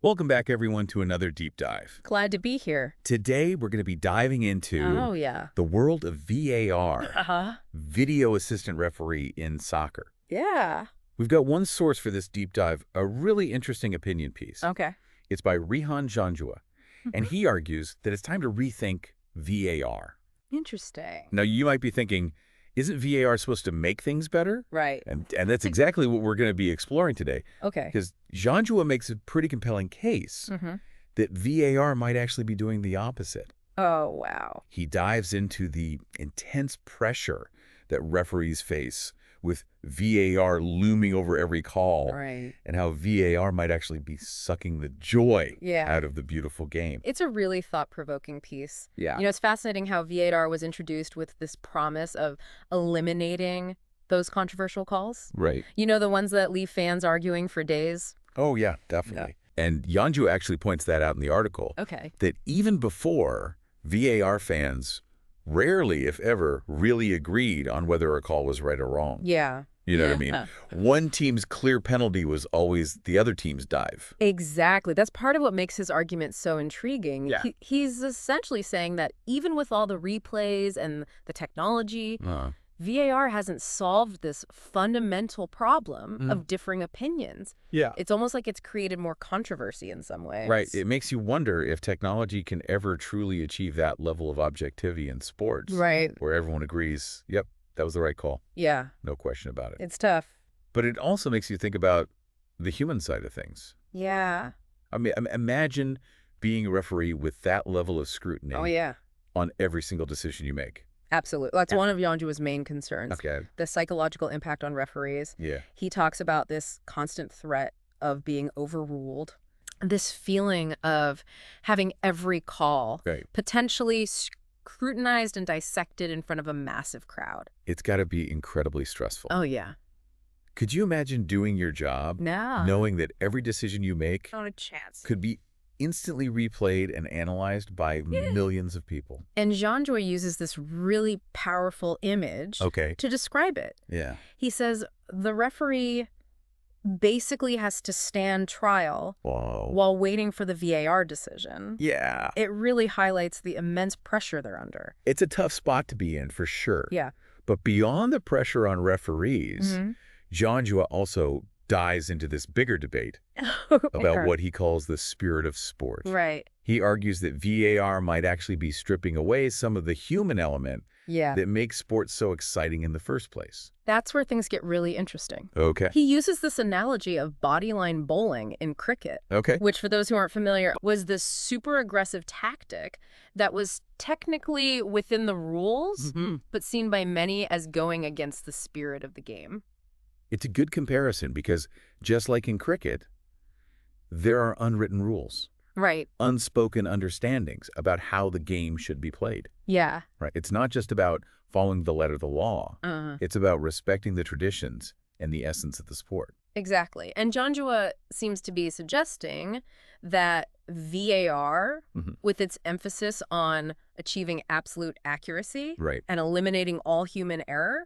Welcome back, everyone, to another deep dive. Glad to be here. Today, we're going to be diving into Oh, yeah. the world of VAR, Uh-huh. video assistant referee in soccer. Yeah. We've got one source for this deep dive, a really interesting opinion piece. Okay. It's by Rehan Janjua, and he argues that it's time to rethink VAR. Interesting. Now, you might be thinking, isn't VAR supposed to make things better? Right. And that's exactly what we're going to be exploring today. Okay. Because Janjua makes a pretty compelling case that VAR might actually be doing the opposite. Oh, wow. He dives into the intense pressure that referees face with VAR looming over every call, Right. and how VAR might actually be sucking the joy Yeah. out of the beautiful game. It's a really thought-provoking piece. Yeah. You know, it's fascinating how VAR was introduced with this promise of eliminating those controversial calls. Right. You know, the ones that leave fans arguing for days? Oh, yeah, definitely. And Janjua actually points that out in the article, Okay. that even before, VAR fans rarely, if ever, really agreed on whether a call was right or wrong. Yeah. You know what I mean? One team's clear penalty was always the other team's dive. Exactly. That's part of what makes his argument so intriguing. Yeah. He's essentially saying that even with all the replays and the technology, VAR hasn't solved this fundamental problem of differing opinions. Yeah. It's almost like it's created more controversy in some ways. Right. It makes you wonder if technology can ever truly achieve that level of objectivity in sports. Right. Where everyone agrees, yep, that was the right call. Yeah. No question about it. It's tough. But it also makes you think about the human side of things. Yeah. I mean, imagine being a referee with that level of scrutiny Oh, yeah. on every single decision you make. Absolutely. That's one of Yanjua's main concerns. Okay. The psychological impact on referees. Yeah. He talks about this constant threat of being overruled, this feeling of having every call potentially scrutinized and dissected in front of a massive crowd. It's got to be incredibly stressful. Oh, yeah. Could you imagine doing your job, knowing that every decision you make Not a chance. could be instantly replayed and analyzed by millions of people? And Janjua uses this really powerful image to describe it. Yeah. He says the referee basically has to stand trial while waiting for the VAR decision. Yeah. It really highlights the immense pressure they're under. It's a tough spot to be in, for sure. Yeah. But beyond the pressure on referees, Janjua also dives into this bigger debate about what he calls the spirit of sport. Right. He argues that VAR might actually be stripping away some of the human element that makes sports so exciting in the first place. That's where things get really interesting. Okay. He uses this analogy of bodyline bowling in cricket, which, for those who aren't familiar, was this super aggressive tactic that was technically within the rules, but seen by many as going against the spirit of the game. It's a good comparison because, just like in cricket, there are unwritten rules. Right. Unspoken understandings about how the game should be played. Yeah. Right. It's not just about following the letter of the law. It's about respecting the traditions and the essence of the sport. Exactly. And Janjua seems to be suggesting that VAR, with its emphasis on achieving absolute accuracy and eliminating all human error,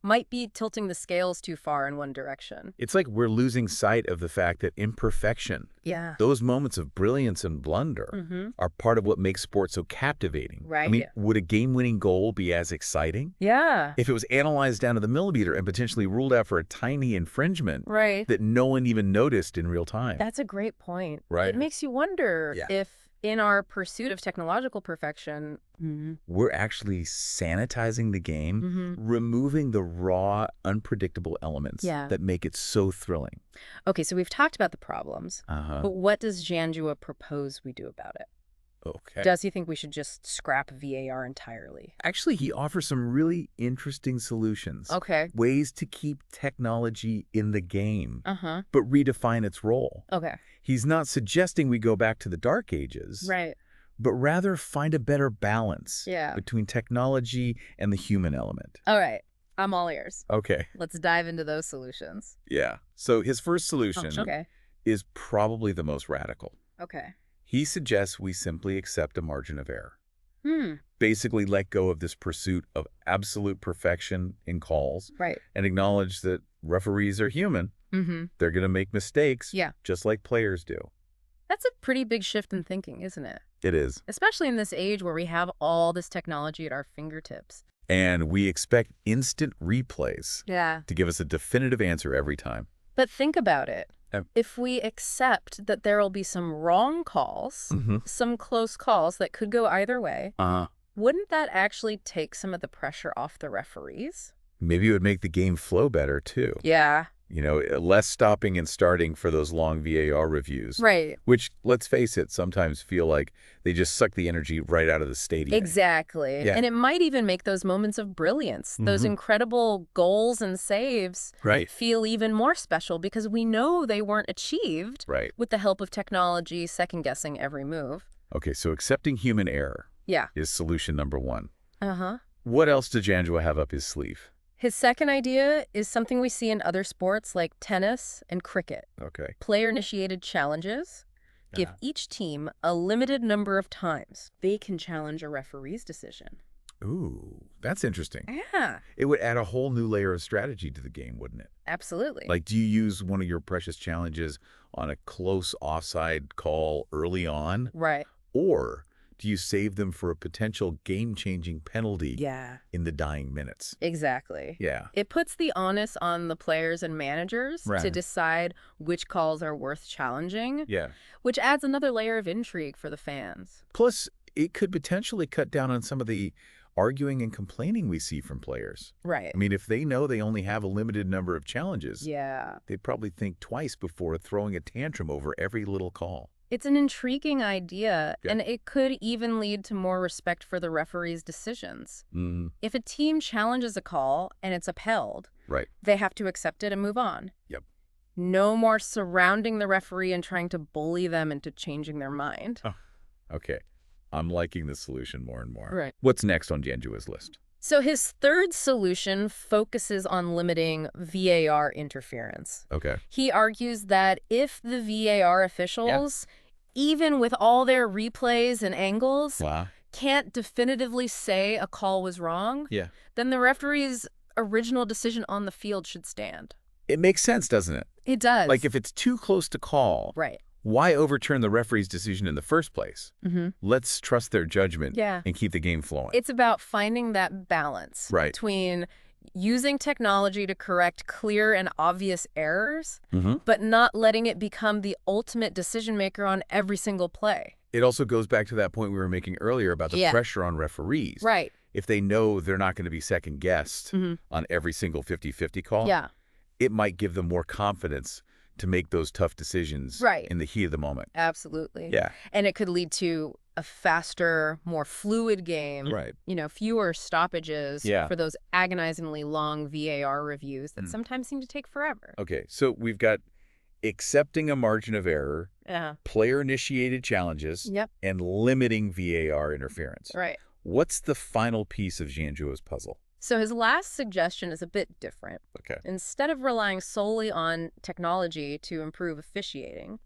might be tilting the scales too far in one direction. It's like we're losing sight of the fact that imperfection, those moments of brilliance and blunder, are part of what makes sports so captivating. Right. I mean, would a game-winning goal be as exciting? Yeah. If it was analyzed down to the millimeter and potentially ruled out for a tiny infringement that no one even noticed in real time? That's a great point. Right. It makes you wonder if, in our pursuit of technological perfection, we're actually sanitizing the game, removing the raw, unpredictable elements that make it so thrilling. Okay, so we've talked about the problems, but what does Janjua propose we do about it? Okay. Does he think we should just scrap VAR entirely? Actually, he offers some really interesting solutions. Okay. Ways to keep technology in the game, but redefine its role. Okay. He's not suggesting we go back to the Dark Ages. Right. But rather find a better balance between technology and the human element. All right. I'm all ears. Okay. Let's dive into those solutions. Yeah. So his first solution is probably the most radical. Okay. He suggests we simply accept a margin of error. Basically let go of this pursuit of absolute perfection in calls. And acknowledge that referees are human. They're going to make mistakes just like players do. That's a pretty big shift in thinking, isn't it? It is. Especially in this age where we have all this technology at our fingertips. And we expect instant replays to give us a definitive answer every time. But think about it. If we accept that there will be some wrong calls, some close calls that could go either way, wouldn't that actually take some of the pressure off the referees? Maybe it would make the game flow better, too. Yeah. You know, less stopping and starting for those long VAR reviews. Right. Which, let's face it, sometimes feel like they just suck the energy right out of the stadium. Exactly. Yeah. And it might even make those moments of brilliance, those incredible goals and saves, feel even more special because we know they weren't achieved with the help of technology, second-guessing every move. Okay, so accepting human error is solution number one. Uh-huh. What else does Janjua have up his sleeve? His second idea is something we see in other sports like tennis and cricket. Okay. Player-initiated challenges give each team a limited number of times they can challenge a referee's decision. Ooh, that's interesting. Yeah. It would add a whole new layer of strategy to the game, wouldn't it? Absolutely. Like, do you use one of your precious challenges on a close offside call early on? Right. Or do you save them for a potential game-changing penalty in the dying minutes? Exactly. Yeah. It puts the onus on the players and managers to decide which calls are worth challenging, which adds another layer of intrigue for the fans. Plus, it could potentially cut down on some of the arguing and complaining we see from players. Right. I mean, if they know they only have a limited number of challenges, they'd probably think twice before throwing a tantrum over every little call. It's an intriguing idea, and it could even lead to more respect for the referee's decisions. If a team challenges a call and it's upheld, they have to accept it and move on. No more surrounding the referee and trying to bully them into changing their mind. Oh, okay. I'm liking this solution more and more. Right. What's next on Janjua's list? So his third solution focuses on limiting VAR interference. Okay. He argues that if the VAR officials, even with all their replays and angles, can't definitively say a call was wrong, then the referee's original decision on the field should stand. It makes sense, doesn't it? It does. Like if it's too close to call, why overturn the referee's decision in the first place? Let's trust their judgment and keep the game flowing. It's about finding that balance between using technology to correct clear and obvious errors, but not letting it become the ultimate decision maker on every single play. It also goes back to that point we were making earlier about the pressure on referees. Right. If they know they're not going to be second-guessed on every single 50-50 call, it might give them more confidence to make those tough decisions in the heat of the moment. Absolutely. Yeah. And it could lead to a faster, more fluid game. Right. You know, fewer stoppages for those agonizingly long VAR reviews that sometimes seem to take forever. Okay, so we've got accepting a margin of error, player-initiated challenges, and limiting VAR interference. Right. What's the final piece of Janjua's puzzle? So his last suggestion is a bit different. Okay. Instead of relying solely on technology to improve officiating,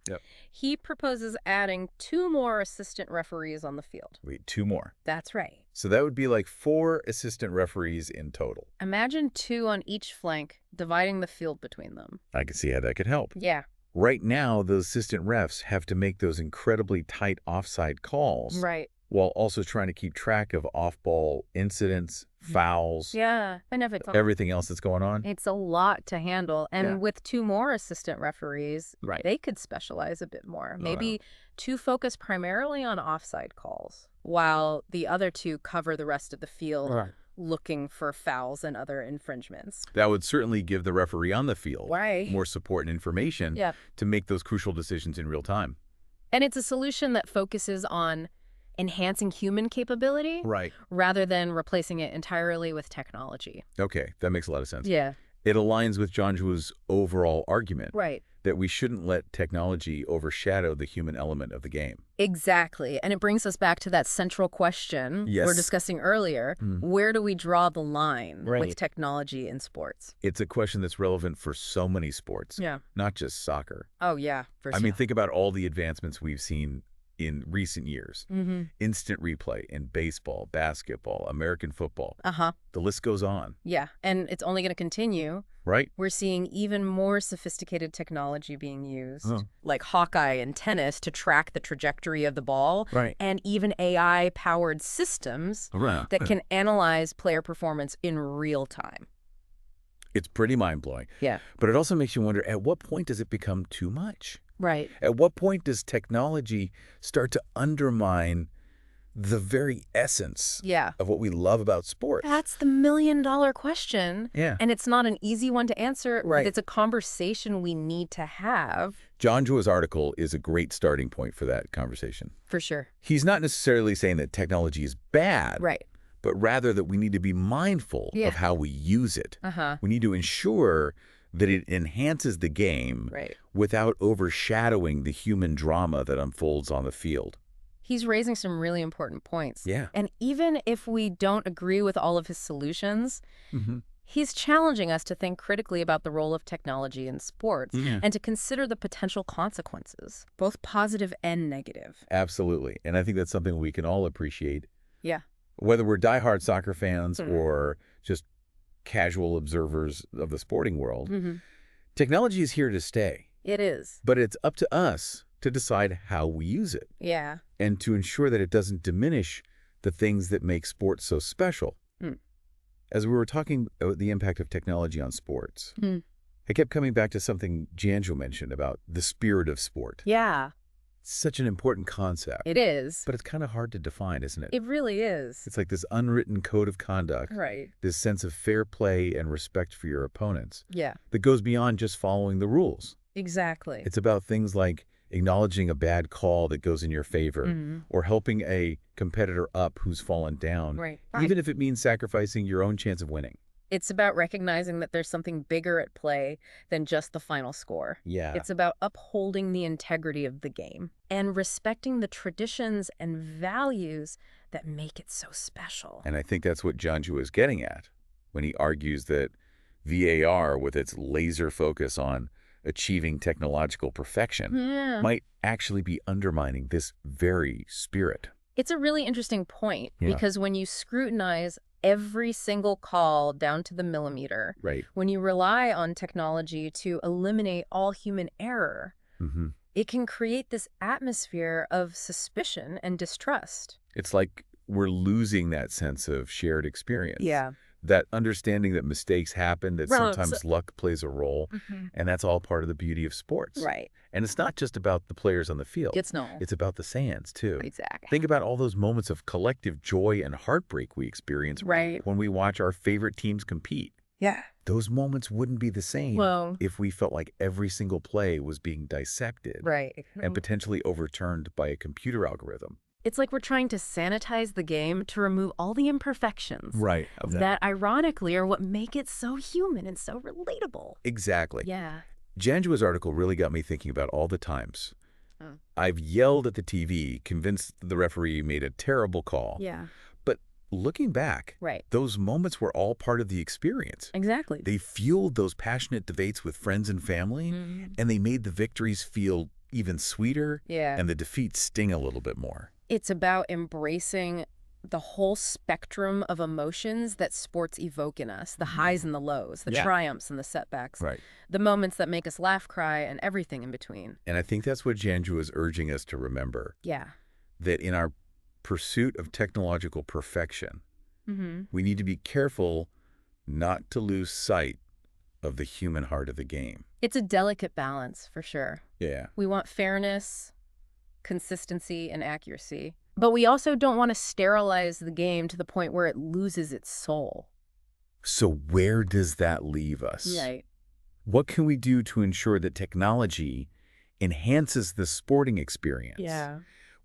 he proposes adding 2 more assistant referees on the field. Wait, 2 more? That's right. So that would be like 4 assistant referees in total. Imagine 2 on each flank, dividing the field between them. I can see how that could help. Yeah. Right now, those assistant refs have to make those incredibly tight offside calls. Right. While also trying to keep track of off-ball incidents, fouls, everything else that's going on. It's a lot to handle. And with 2 more assistant referees, they could specialize a bit more. Maybe 2 focus primarily on offside calls, while the other 2 cover the rest of the field, looking for fouls and other infringements. That would certainly give the referee on the field more support and information to make those crucial decisions in real time. And it's a solution that focuses on enhancing human capability rather than replacing it entirely with technology. Okay, that makes a lot of sense. Yeah. It aligns with Janjua's overall argument that we shouldn't let technology overshadow the human element of the game. Exactly. And it brings us back to that central question we're discussing earlier. Where do we draw the line with technology in sports? It's a question that's relevant for so many sports, not just soccer. Oh, yeah. I mean, think about all the advancements we've seen in recent years. Mm-hmm. Instant replay in baseball, basketball, American football. Uh-huh. The list goes on. Yeah, and it's only going to continue. Right. We're seeing even more sophisticated technology being used, like Hawkeye in tennis to track the trajectory of the ball, and even AI-powered systems that can analyze player performance in real time. It's pretty mind-blowing. Yeah. But it also makes you wonder, at what point does it become too much? Right. At what point does technology start to undermine the very essence of what we love about sports? That's the million-dollar question. Yeah. And it's not an easy one to answer. But it's a conversation we need to have. Jonjua's article is a great starting point for that conversation. For sure. He's not necessarily saying that technology is bad. Right. But rather that we need to be mindful of how we use it. We need to ensure that it enhances the game without overshadowing the human drama that unfolds on the field. He's raising some really important points. Yeah. And even if we don't agree with all of his solutions, he's challenging us to think critically about the role of technology in sports and to consider the potential consequences, both positive and negative. Absolutely. And I think that's something we can all appreciate. Yeah. Whether we're diehard soccer fans or just casual observers of the sporting world, technology is here to stay. It is. But it's up to us to decide how we use it. Yeah. And to ensure that it doesn't diminish the things that make sports so special. As we were talking about the impact of technology on sports, I kept coming back to something Janjo mentioned about the spirit of sport. Yeah. Such an important concept. It is. But it's kind of hard to define, isn't it? It really is. It's like this unwritten code of conduct. Right. This sense of fair play and respect for your opponents. Yeah. That goes beyond just following the rules. Exactly. It's about things like acknowledging a bad call that goes in your favor or helping a competitor up who's fallen down, even if it means sacrificing your own chance of winning. It's about recognizing that there's something bigger at play than just the final score. Yeah. It's about upholding the integrity of the game and respecting the traditions and values that make it so special. And I think that's what Jonjua is getting at when he argues that VAR, with its laser focus on achieving technological perfection, might actually be undermining this very spirit. It's a really interesting point because when you scrutinize every single call down to the millimeter, when you rely on technology to eliminate all human error, it can create this atmosphere of suspicion and distrust. It's like we're losing that sense of shared experience. Yeah. That understanding that mistakes happen, that sometimes luck plays a role, and that's all part of the beauty of sports. Right. And it's not just about the players on the field. It's about the fans, too. Exactly. Think about all those moments of collective joy and heartbreak we experience when we watch our favorite teams compete. Yeah. Those moments wouldn't be the same if we felt like every single play was being dissected and potentially overturned by a computer algorithm. It's like we're trying to sanitize the game to remove all the imperfections. That ironically are what make it so human and so relatable. Exactly. Yeah. Janjua's article really got me thinking about all the times I've yelled at the TV, convinced the referee made a terrible call. Yeah. But looking back, those moments were all part of the experience. Exactly. They fueled those passionate debates with friends and family, and they made the victories feel even sweeter and the defeats sting a little bit more. It's about embracing the whole spectrum of emotions that sports evoke in us, the highs and the lows, the triumphs and the setbacks, the moments that make us laugh, cry, and everything in between. And I think that's what Janjua is urging us to remember. Yeah. That in our pursuit of technological perfection, we need to be careful not to lose sight of the human heart of the game. It's a delicate balance, for sure. Yeah. We want fairness, consistency, and accuracy. But we also don't want to sterilize the game to the point where it loses its soul. So where does that leave us? Right. What can we do to ensure that technology enhances the sporting experience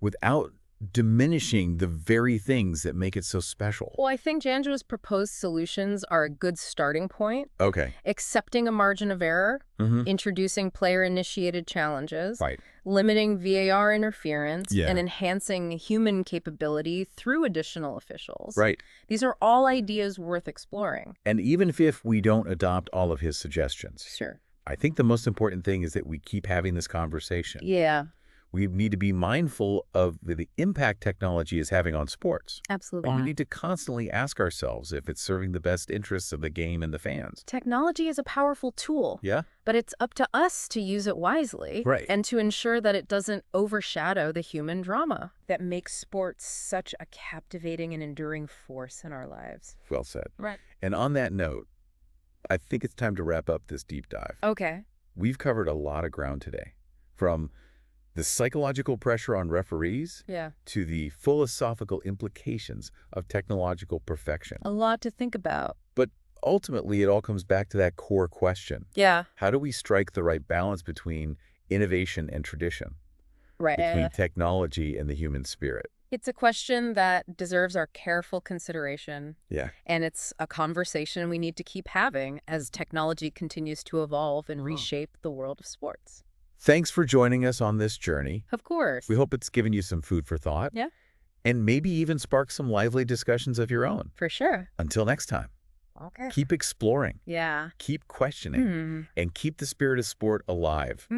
without diminishing the very things that make it so special? Well, I think Janjua's proposed solutions are a good starting point. Okay. Accepting a margin of error, introducing player-initiated challenges, limiting VAR interference, and enhancing human capability through additional officials. These are all ideas worth exploring. And even if we don't adopt all of his suggestions, I think the most important thing is that we keep having this conversation. Yeah. We need to be mindful of the impact technology is having on sports. Absolutely. And we need to constantly ask ourselves if it's serving the best interests of the game and the fans. Technology is a powerful tool. Yeah? But it's up to us to use it wisely. Right. And to ensure that it doesn't overshadow the human drama that makes sports such a captivating and enduring force in our lives. Well said. Right. And on that note, I think it's time to wrap up this deep dive. Okay. We've covered a lot of ground today, from the psychological pressure on referees to the philosophical implications of technological perfection. A lot to think about. But ultimately, it all comes back to that core question. Yeah. How do we strike the right balance between innovation and tradition? Right. Between technology and the human spirit? It's a question that deserves our careful consideration. Yeah. And it's a conversation we need to keep having as technology continues to evolve and reshape the world of sports. Thanks for joining us on this journey. Of course. We hope it's given you some food for thought. Yeah. And maybe even spark some lively discussions of your own. For sure. Until next time. Okay. Keep exploring. Yeah. Keep questioning. And keep the spirit of sport alive.